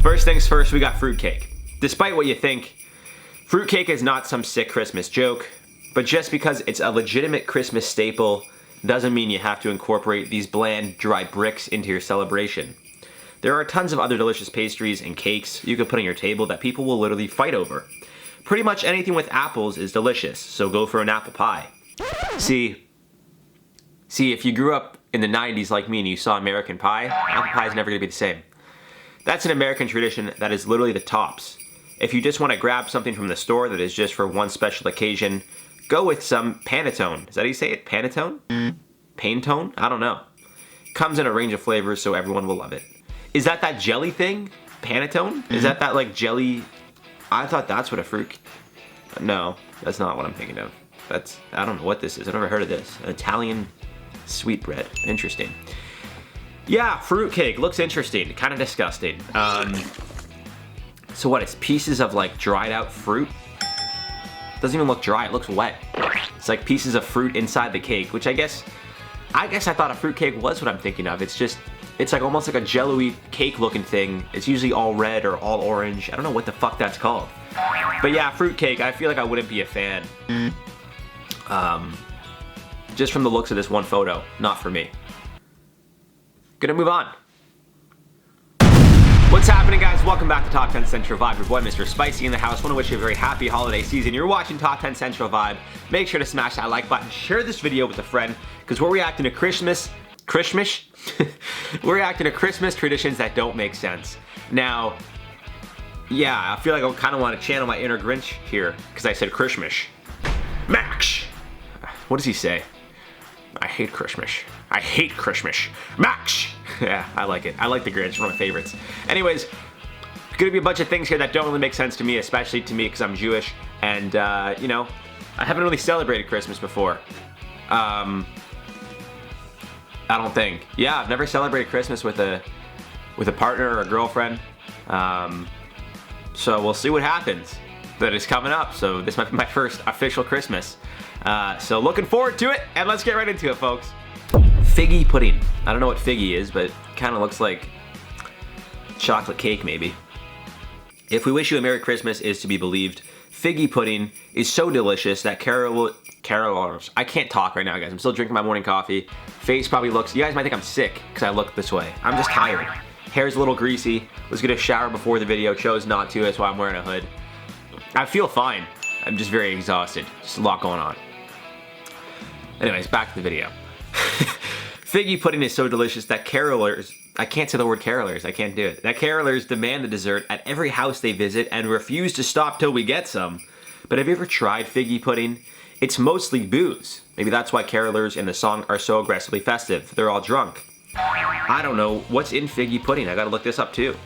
First things first, we got fruitcake. Despite what you think, fruitcake is not some sick Christmas joke, but just because it's a legitimate Christmas staple doesn't mean you have to incorporate these bland, dry bricks into your celebration. There are tons of other delicious pastries and cakes you could put on your table that people will literally fight over. Pretty much anything with apples is delicious, so go for an apple pie. See, if you grew up in the 90s like me and you saw American Pie, apple pie is never going to be the same. That's an American tradition that is literally the tops. If you just want to grab something from the store that is just for one special occasion, go with some panettone. Is that how you say it? Panettone? Panettone? I don't know. Comes in a range of flavors, so everyone will love it. Is that jelly thing? Panettone? Is that like jelly? I thought that's what a fruit... No, that's not what I'm thinking of. I don't know what this is. I've never heard of this. An Italian sweetbread. Interesting. Yeah, fruitcake. Looks interesting. Kind of disgusting. So what, it's pieces of like dried out fruit? Doesn't even look dry, it looks wet. It's like pieces of fruit inside the cake, which I guess I thought a fruitcake was what I'm thinking of. It's like almost like a jello-y cake looking thing. It's usually all red or all orange. I don't know what the fuck that's called. But yeah, fruitcake, I feel like I wouldn't be a fan. Just from the looks of this one photo, not for me. Gonna move on. What's happening, guys? Welcome back to Top 10 Central Vibe. Your boy, Mr. Spicy, in the house. Want to wish you a very happy holiday season. You're watching Top 10 Central Vibe. Make sure to smash that like button. Share this video with a friend, because we're reacting to Christmas we're reacting to Christmas traditions that don't make sense. Now, yeah, I feel like I kind of want to channel my inner Grinch here, because I said Christmas. Max! What does he say? I hate Christmas. I hate Christmas. Max! Yeah, I like it. I like the Grinch, one of my favorites. Anyways, gonna be a bunch of things here that don't really make sense to me, especially to me because I'm Jewish, and you know, I haven't really celebrated Christmas before. I don't think. Yeah, I've never celebrated Christmas with a partner or a girlfriend. So we'll see what happens. That is coming up, so this might be my first official Christmas. So looking forward to it, and let's get right into it, folks. Figgy pudding. I don't know what figgy is, but it kind of looks like chocolate cake, maybe. If we wish you a Merry Christmas is to be believed, figgy pudding is so delicious that carolers. I can't talk right now, guys. I'm still drinking my morning coffee. Face probably looks... You guys might think I'm sick because I look this way. I'm just tired. Hair's a little greasy. Was gonna shower before the video. Chose not to. That's why I'm wearing a hood. I feel fine. I'm just very exhausted. Just a lot going on. Anyways, back to the video. Figgy pudding is so delicious that carolers, I can't say the word carolers, I can't do it. That carolers demand the dessert at every house they visit and refuse to stop till we get some. But have you ever tried figgy pudding? It's mostly booze. Maybe that's why carolers in the song are so aggressively festive. They're all drunk. I don't know, what's in figgy pudding? I gotta look this up too.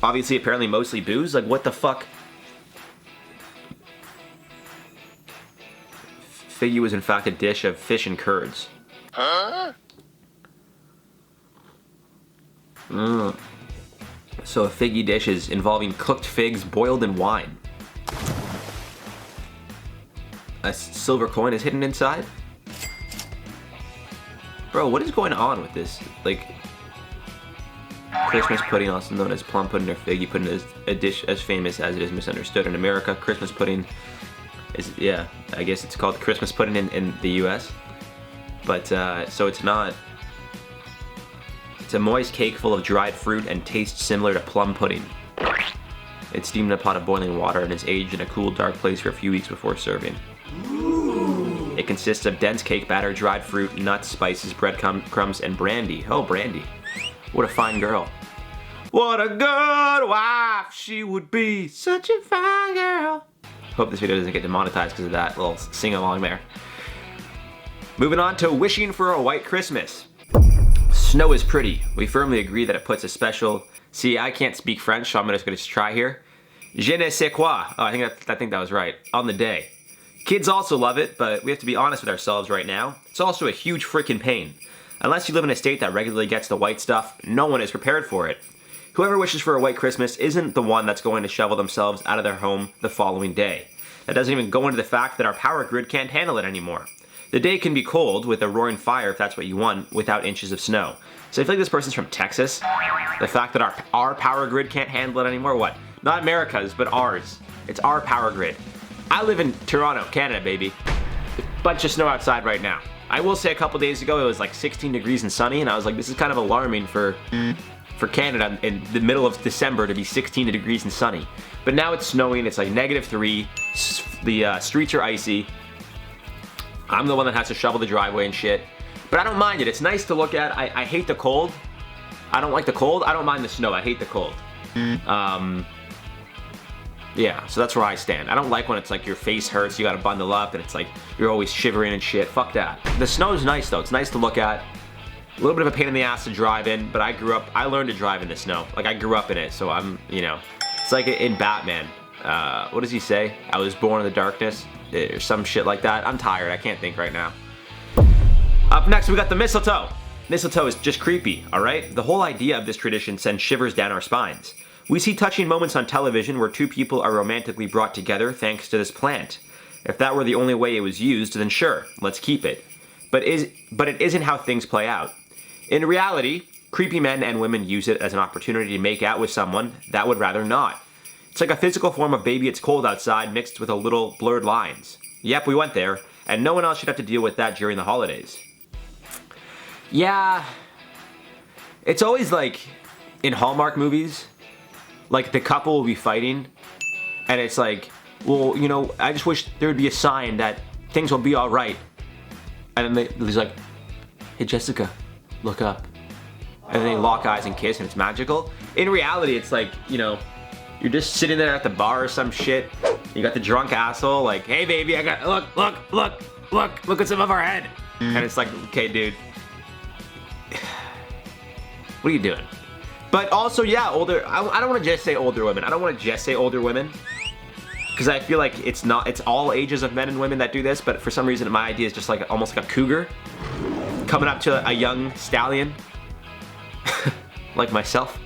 Obviously, apparently mostly booze? Like, what the fuck? Figgy was in fact a dish of fish and curds. Huh? So a figgy dish is involving cooked figs boiled in wine. A silver coin is hidden inside? Bro, what is going on with this? Like, Christmas pudding, also known as plum pudding or figgy pudding, is a dish as famous as it is misunderstood in America. Christmas pudding is, yeah, I guess it's called Christmas pudding in the US. But, so it's not. It's a moist cake full of dried fruit and tastes similar to plum pudding. It's steamed in a pot of boiling water and is aged in a cool, dark place for a few weeks before serving. Ooh. It consists of dense cake batter, dried fruit, nuts, spices, breadcrumbs, and brandy. Oh, brandy. What a fine girl. What a good wife she would be. Such a fine girl. Hope this video doesn't get demonetized because of that little sing-along there. Moving on to wishing for a white Christmas. Snow is pretty. We firmly agree that it puts a special... See, I can't speak French, so I'm just going to try here. Je ne sais quoi. Oh, I think that was right. On the day. Kids also love it, but we have to be honest with ourselves right now. It's also a huge freaking pain. Unless you live in a state that regularly gets the white stuff, no one is prepared for it. Whoever wishes for a white Christmas isn't the one that's going to shovel themselves out of their home the following day. That doesn't even go into the fact that our power grid can't handle it anymore. The day can be cold with a roaring fire if that's what you want, without inches of snow. So I feel like this person's from Texas. The fact that our power grid can't handle it anymore? What? Not America's, but ours. It's our power grid. I live in Toronto, Canada, baby. Bunch of snow outside right now. I will say a couple days ago it was like 16 degrees and sunny, and I was like, this is kind of alarming for Canada in the middle of December to be 16 degrees and sunny. But now it's snowing, it's like -3, the streets are icy. I'm the one that has to shovel the driveway and shit. But I don't mind it, it's nice to look at. I hate the cold. I don't like the cold, I don't mind the snow, I hate the cold. Yeah, so that's where I stand. I don't like when it's like your face hurts, you gotta bundle up, and it's like you're always shivering and shit. Fuck that. The snow's nice though, it's nice to look at. A little bit of a pain in the ass to drive in, but I learned to drive in the snow. Like, I grew up in it, so I'm, you know. It's like in Batman. What does he say? I was born in the darkness, or some shit like that. I'm tired, I can't think right now. Up next, we got the mistletoe. Mistletoe is just creepy, alright? The whole idea of this tradition sends shivers down our spines. We see touching moments on television where two people are romantically brought together thanks to this plant. If that were the only way it was used, then sure, let's keep it. But it isn't how things play out. In reality, creepy men and women use it as an opportunity to make out with someone that would rather not. It's like a physical form of Baby It's Cold Outside mixed with a little blurred lines. Yep, we went there, and no one else should have to deal with that during the holidays. Yeah, it's always like in Hallmark movies, like the couple will be fighting, and it's like, well, you know, I just wish there would be a sign that things will be all right. And then he's like, hey Jessica, look up. And then they lock eyes and kiss and it's magical. In reality, it's like, you know, you're just sitting there at the bar or some shit. You got the drunk asshole like, hey baby, I got, look what's above our head. And it's like, okay dude, what are you doing? But also, yeah, I don't want to just say older women. I don't want to just say older women, because I feel like it's all ages of men and women that do this, but for some reason my idea is just like almost like a cougar coming up to a young stallion like myself.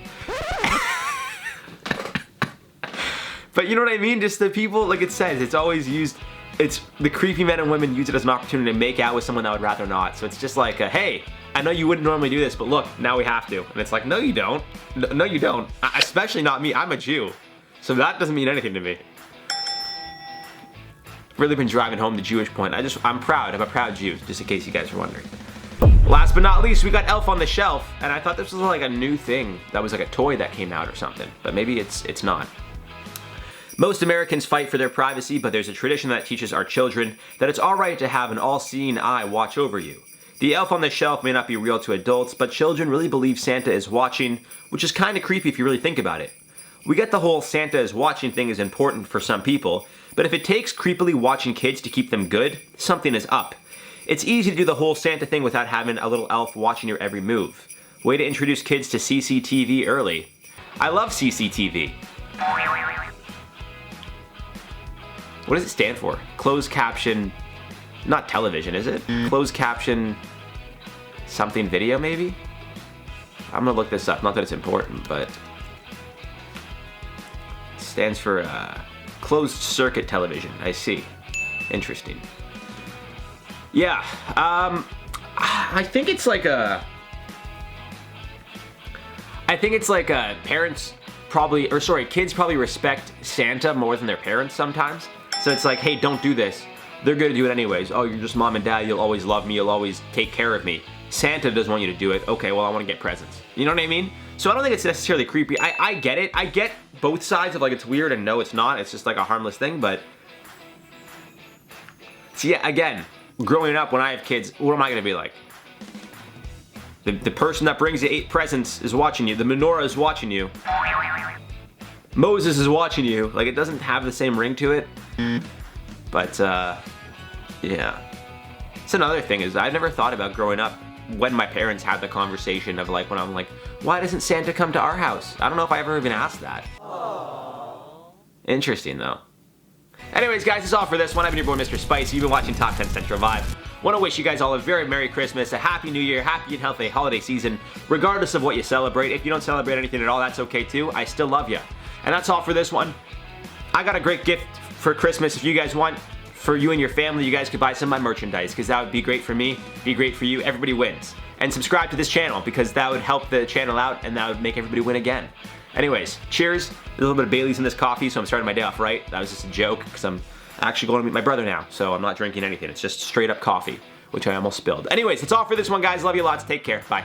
But you know what I mean? Just the people, like it says, it's always used, it's the creepy men and women use it as an opportunity to make out with someone that would rather not. So it's just like, hey, I know you wouldn't normally do this, but look, now we have to. And it's like, no you don't. No you don't. Especially not me, I'm a Jew. So that doesn't mean anything to me. Really been driving home the Jewish point. I'm proud, I'm a proud Jew, just in case you guys are wondering. Last but not least, we got Elf on the Shelf, and I thought this was like a new thing. That was like a toy that came out or something, but maybe it's not. Most Americans fight for their privacy, but there's a tradition that teaches our children that it's alright to have an all-seeing eye watch over you. The Elf on the Shelf may not be real to adults, but children really believe Santa is watching, which is kind of creepy if you really think about it. We get the whole Santa is watching thing is important for some people, but if it takes creepily watching kids to keep them good, something is up. It's easy to do the whole Santa thing without having a little elf watching your every move. Way to introduce kids to CCTV early. I love CCTV. What does it stand for? Closed caption, not television, is it? Closed caption something video, maybe? I'm gonna look this up, not that it's important, but it stands for closed circuit television, I see. Interesting. Yeah, I think it's like parents probably, or sorry, kids probably respect Santa more than their parents sometimes. So it's like, hey, don't do this. They're gonna do it anyways. Oh, you're just mom and dad, you'll always love me, you'll always take care of me. Santa doesn't want you to do it. Okay, well, I wanna get presents. You know what I mean? So I don't think it's necessarily creepy. I get it. I get both sides of like it's weird and no, it's not. It's just like a harmless thing, but see, yeah, again, growing up when I have kids, what am I gonna be like? The person that brings you 8 presents is watching you. The menorah is watching you. Moses is watching you. Like, it doesn't have the same ring to it. But, yeah. It's another thing is I never thought about growing up when my parents had the conversation of like, when I'm like, why doesn't Santa come to our house? I don't know if I ever even asked that. Aww. Interesting though. Anyways guys, that's all for this one. I've been your boy Mr. Spice. You've been watching Top 10 Central Vibe. Want to wish you guys all a very Merry Christmas, a Happy New Year, happy and healthy holiday season, regardless of what you celebrate. If you don't celebrate anything at all, that's okay too. I still love you. And that's all for this one. I got a great gift for Christmas if you guys want. for you and your family, you guys could buy some of my merchandise, because that would be great for me, be great for you, everybody wins. And subscribe to this channel, because that would help the channel out and that would make everybody win again. Anyways, cheers. There's a little bit of Bailey's in this coffee, so I'm starting my day off right. That was just a joke, because I'm actually going to meet my brother now, so I'm not drinking anything. It's just straight up coffee, which I almost spilled. Anyways, that's all for this one, guys. Love you lots. Take care. Bye.